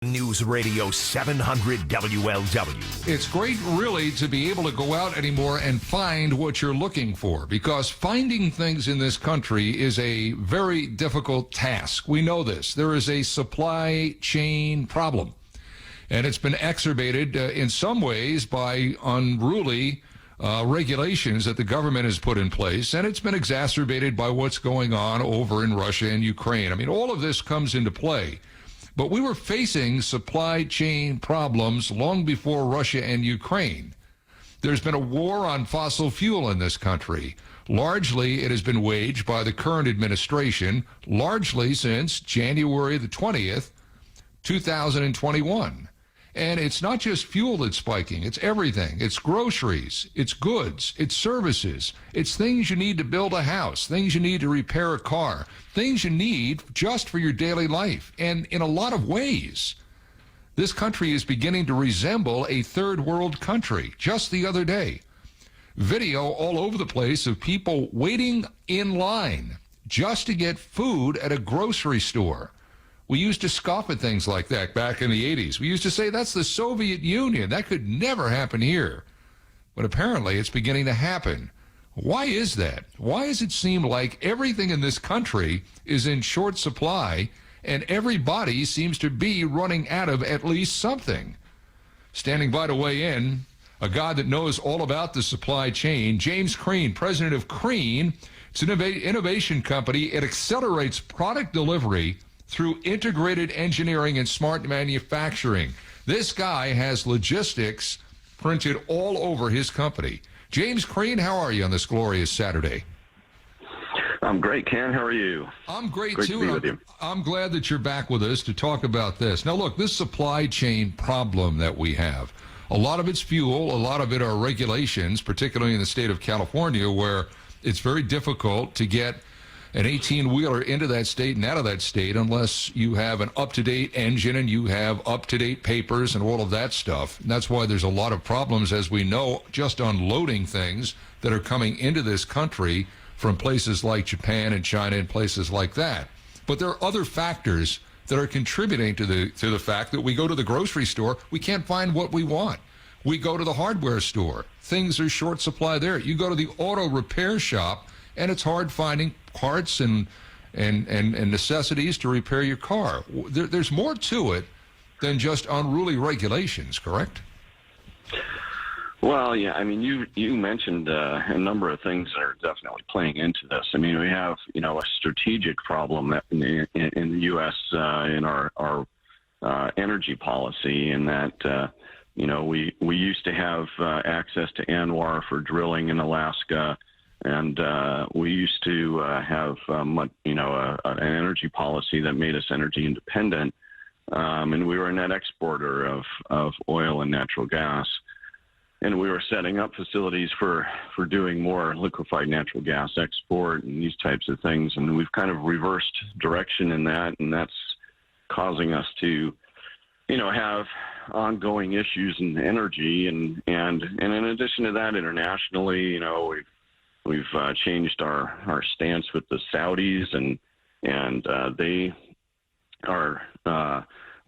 News Radio 700 WLW. It's great, really, to be able to go out anymore and find what you're looking for, because finding things in this country is a very difficult task. We know this. There is a supply chain problem, and it's been exacerbated in some ways by unruly regulations that the government has put in place, and it's been exacerbated by what's going on over in Russia and Ukraine. I mean, all of this comes into play. But we were facing supply chain problems long before Russia and Ukraine. There's been a war on fossil fuel in this country. Largely, it has been waged by the current administration, largely since January the 20th, 2021. And it's not just fuel that's spiking. It's everything. It's groceries. It's goods. It's services. It's things you need to build a house, things you need to repair a car, things you need just for your daily life. And in a lot of ways, this country is beginning to resemble a third world country. Just the other day, video all over the place of people waiting in line just to get food at a grocery store. We used to scoff at things like that back in the 80s. We used to say, that's the Soviet Union. That could never happen here. But apparently it's beginning to happen. Why is that? Why does it seem like everything in this country is in short supply and everybody seems to be running out of at least something? Standing by to weigh in, a guy that knows all about the supply chain, James Crean, president of Crean. It's an innovation company. It accelerates product delivery through integrated engineering and smart manufacturing. This guy has logistics printed all over his company. James Crean, how are you on this glorious Saturday? I'm great, Ken. How are you? I'm great too. To be with you. I'm glad that you're back with us to talk about this. Now, look, this supply chain problem that we have, a lot of it's fuel, a lot of it are regulations, particularly in the state of California, where it's very difficult to get an 18-wheeler into that state and out of that state unless you have an up-to-date engine and you have up-to-date papers and all of that stuff. And that's why there's a lot of problems, as we know, just unloading things that are coming into this country from places like Japan and China and places like that. But there are other factors that are contributing to the fact that we go to the grocery store, we can't find what we want. We go to the hardware store, things are short supply there. You go to the auto repair shop, and it's hard finding parts and necessities to repair your car. There's more to it than just unruly regulations, correct? Well, yeah. I mean, you mentioned a number of things that are definitely playing into this. I mean, we have a strategic problem in the U.S. In our energy policy, in that we used to have access to ANWR for drilling in Alaska. And we used to have, an energy policy that made us energy independent, and we were a net exporter of oil and natural gas. And we were setting up facilities for doing more liquefied natural gas export and these types of things. And we've kind of reversed direction in that, and that's causing us to, have ongoing issues in energy. And in addition to that, internationally, We've changed our stance with the Saudis, and they are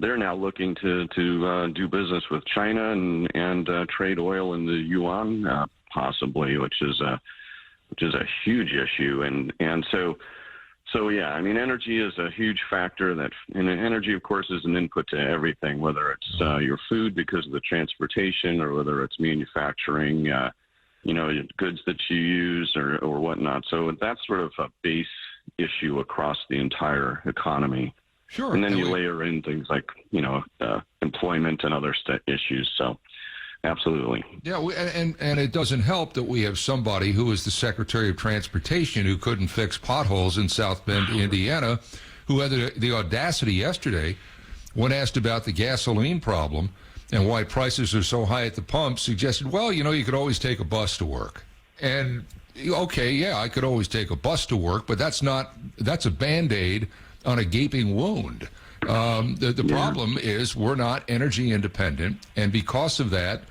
they're now looking to do business with China and trade oil in the yuan possibly, which is a huge issue, and so yeah, I mean, energy is a huge factor. And energy, of course, is an input to everything, whether it's your food because of the transportation, or whether it's manufacturing. Goods that you use or whatnot. So that's sort of a base issue across the entire economy. Sure. And then you layer in things like, employment and other issues. So absolutely. Yeah, and it doesn't help that we have somebody who is the Secretary of Transportation who couldn't fix potholes in South Bend, Indiana, who had the audacity yesterday, when asked about the gasoline problem and why prices are so high at the pump, suggested, well, you could always take a bus to work. And, okay, yeah, I could always take a bus to work, but that's a Band-Aid on a gaping wound. The problem is we're not energy independent, and because of that,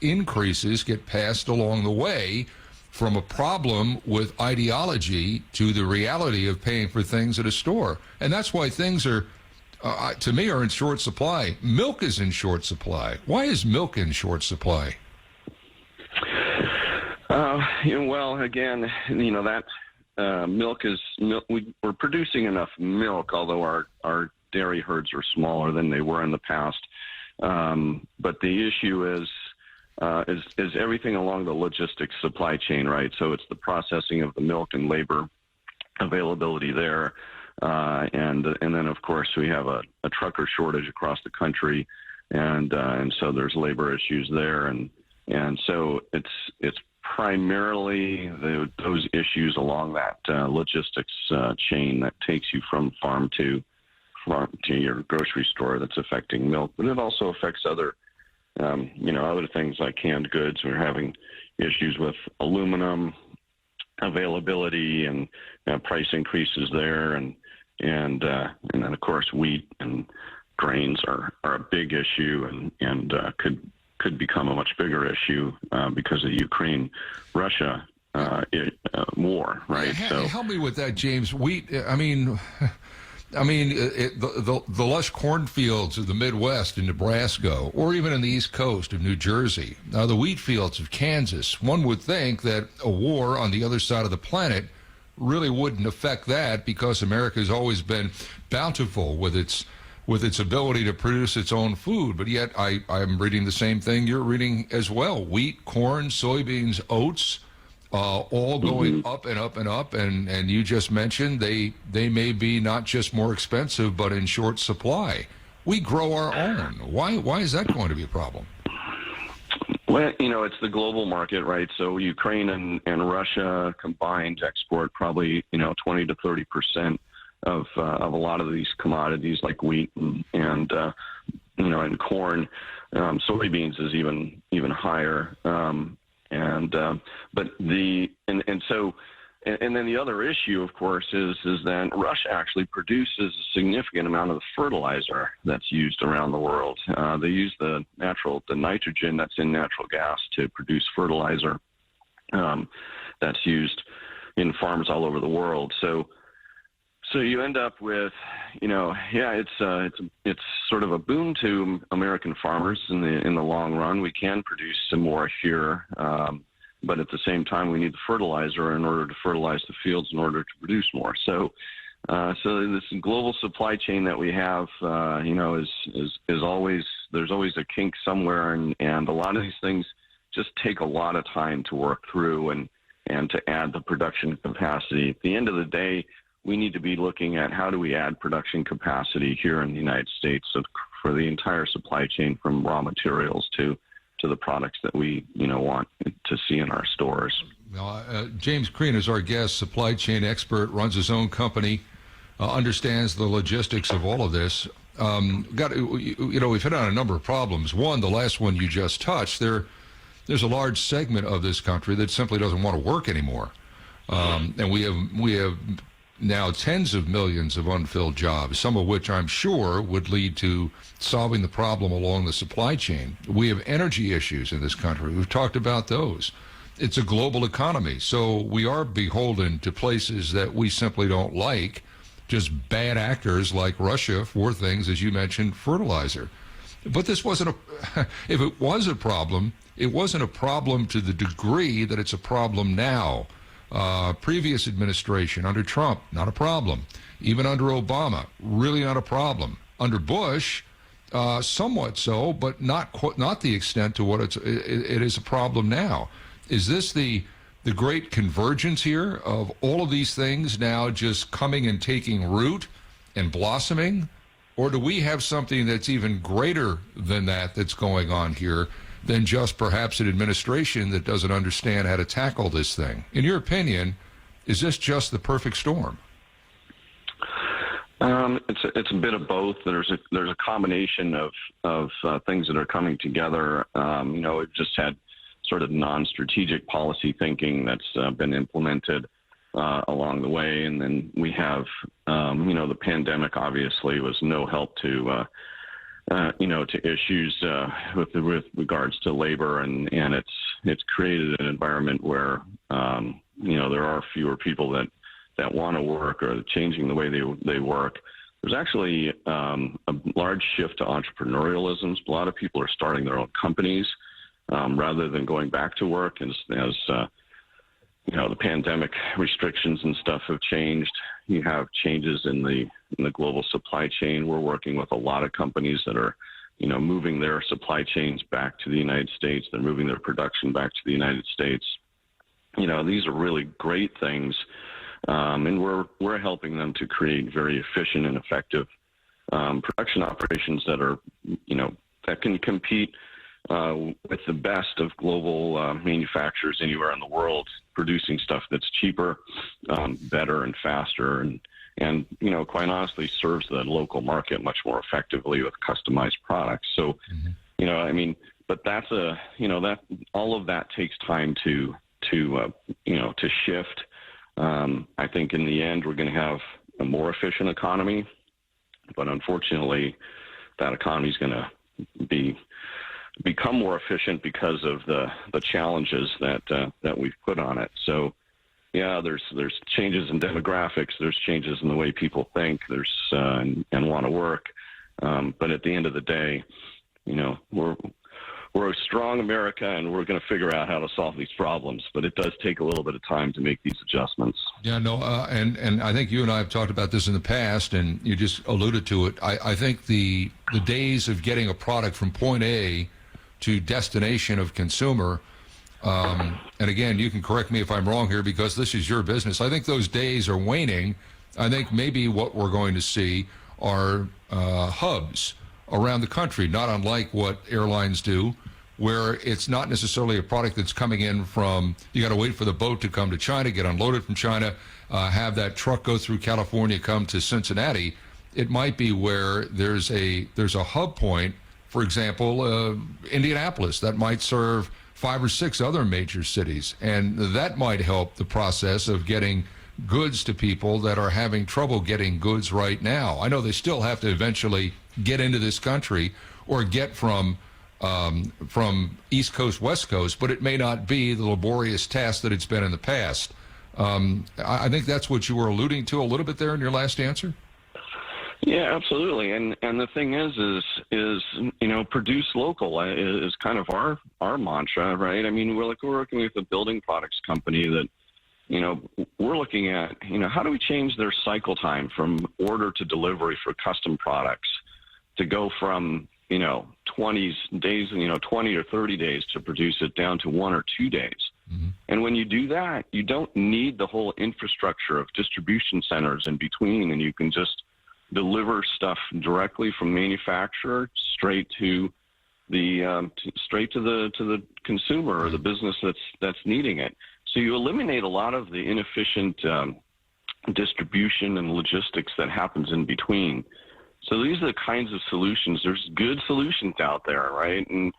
increases get passed along the way from a problem with ideology to the reality of paying for things at a store. And that's why things are to me, are in short supply. Milk is in short supply. Why is milk in short supply? Well, again, that milk is we're producing enough milk, although our dairy herds are smaller than they were in the past. But the issue is everything along the logistics supply chain, right? So it's the processing of the milk and labor availability there. And then, of course, we have a trucker shortage across the country, and so there's labor issues there, and so it's primarily those issues along that logistics chain that takes you from farm to your grocery store that's affecting milk, but it also affects other things like canned goods. We're having issues with aluminum availability and price increases there, and then of course wheat and grains are a big issue and could become a much bigger issue because of the Ukraine-Russia war, right? Help me with that, James. Wheat. The lush cornfields of the Midwest in Nebraska, or even in the East Coast of New Jersey, the wheat fields of Kansas. One would think that a war on the other side of the planet really wouldn't affect that, because America has always been bountiful with its ability to produce its own food. But yet I'm reading the same thing you're reading as well. Wheat, corn, soybeans, oats, all going up and up and up. And you just mentioned they may be not just more expensive, but in short supply. We grow our own. Why is that going to be a problem? Well, it's the global market, right? So Ukraine and Russia combined export probably, 20 to 30% of a lot of these commodities like wheat and corn. Soybeans is even higher. And then the other issue, of course, is that Russia actually produces a significant amount of the fertilizer that's used around the world. They use the nitrogen that's in natural gas to produce fertilizer that's used in farms all over the world. So you end up with, it's sort of a boon to American farmers in the long run. We can produce some more here, but at the same time, we need the fertilizer in order to fertilize the fields in order to produce more. So this global supply chain that we have, is always, there's always a kink somewhere, and a lot of these things just take a lot of time to work through and to add the production capacity. At the end of the day, we need to be looking at how do we add production capacity here in the United States for the entire supply chain, from raw materials to the products that we want to see in our stores. James Crean is our guest, supply chain expert, runs his own company, understands the logistics of all of this. We've hit on a number of problems. One, the last one you just touched, there's a large segment of this country that simply doesn't want to work anymore, and we have now tens of millions of unfilled jobs, some of which I'm sure would lead to solving the problem along the supply chain. We have energy issues in this country. We've talked about those. It's a global economy, so we are beholden to places that we simply don't like, just bad actors like Russia for things, as you mentioned, fertilizer. But this wasn't if it was a problem, it wasn't a problem to the degree that it's a problem now. Previous administration, under Trump, not a problem. Even under Obama, really not a problem. Under Bush, somewhat so, but not the extent to what it is a problem now. Is this the great convergence here of all of these things now just coming and taking root and blossoming? Or do we have something that's even greater than that's going on here, than just perhaps an administration that doesn't understand how to tackle this thing? In your opinion, is this just the perfect storm? It's a bit of both. There's a combination of things that are coming together. We've just had sort of non-strategic policy thinking that's been implemented along the way, and then we have the pandemic obviously was no help to issues with regards to labor, and it's created an environment where there are fewer people that want to work or changing the way they work. there's actually a large shift to entrepreneurialism. A lot of people are starting their own companies rather than going back to work. As the pandemic restrictions and stuff have changed, you have changes in the global supply chain. We're working with a lot of companies that are, moving their supply chains back to the United States. They're moving their production back to the United States. These are really great things, and we're helping them to create very efficient and effective production operations that are, that can compete with the best of global manufacturers anywhere in the world, producing stuff that's cheaper, better, and faster, and quite honestly, serves the local market much more effectively with customized products. So, but that's that all of that takes time to shift. I think in the end, we're going to have a more efficient economy, but unfortunately, that economy is going to become more efficient because of the challenges that we've put on it. So, yeah, there's changes in demographics, there's changes in the way people think, and want to work. But at the end of the day, we're a strong America, and we're going to figure out how to solve these problems. But it does take a little bit of time to make these adjustments. Yeah, no, and I think you and I have talked about this in the past, and you just alluded to it. I think the days of getting a product from point A to destination of consumer, and again, you can correct me if I'm wrong here because this is your business. I think those days are waning. I think maybe what we're going to see are hubs around the country, not unlike what airlines do, where it's not necessarily a product that's coming in from, you got to wait for the boat to come to China, get unloaded from China, have that truck go through California, come to Cincinnati. It might be where there's a hub point, for example, Indianapolis, that might serve 5 or 6 other major cities. And that might help the process of getting goods to people that are having trouble getting goods right now. I know they still have to eventually get into this country or get from East Coast, West Coast, but it may not be the laborious task that it's been in the past. I think that's what you were alluding to a little bit there in your last answer. Yeah, absolutely. And the thing is produce local is kind of our mantra, right? I mean, we're working with a building products company that, we're looking at, how do we change their cycle time from order to delivery for custom products to go from, 20 days, 20 or 30 days to produce it down to 1 or 2 days. Mm-hmm. And when you do that, you don't need the whole infrastructure of distribution centers in between, and you can just deliver stuff directly from manufacturer straight to the consumer or the business that's needing it. So you eliminate a lot of the inefficient distribution and logistics that happens in between. So these are the kinds of solutions. There's good solutions out there, right? And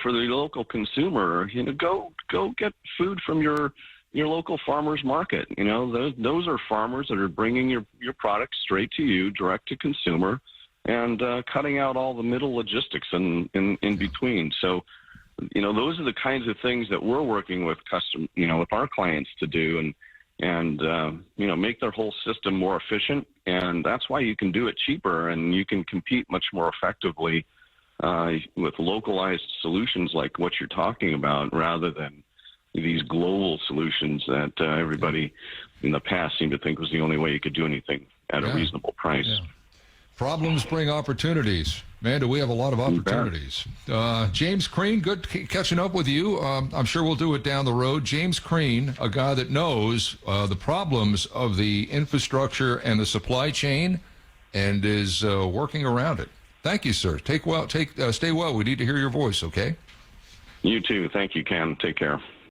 for the local consumer, go get food from your local farmers market. Those are farmers that are bringing your products straight to you, direct to consumer, and cutting out all the middle logistics in between. So, those are the kinds of things that we're working with with our clients to do, and make their whole system more efficient. And that's why you can do it cheaper, and you can compete much more effectively with localized solutions like what you're talking about, rather than these global solutions that everybody in the past seemed to think was the only way you could do anything at a reasonable price. Yeah. Problems bring opportunities. Man, do we have a lot of opportunities. James Crean, good catching up with you. I'm sure we'll do it down the road. James Crean, a guy that knows the problems of the infrastructure and the supply chain and is working around it. Thank you, sir. Stay well. We need to hear your voice, okay? You too. Thank you, Ken. Take care.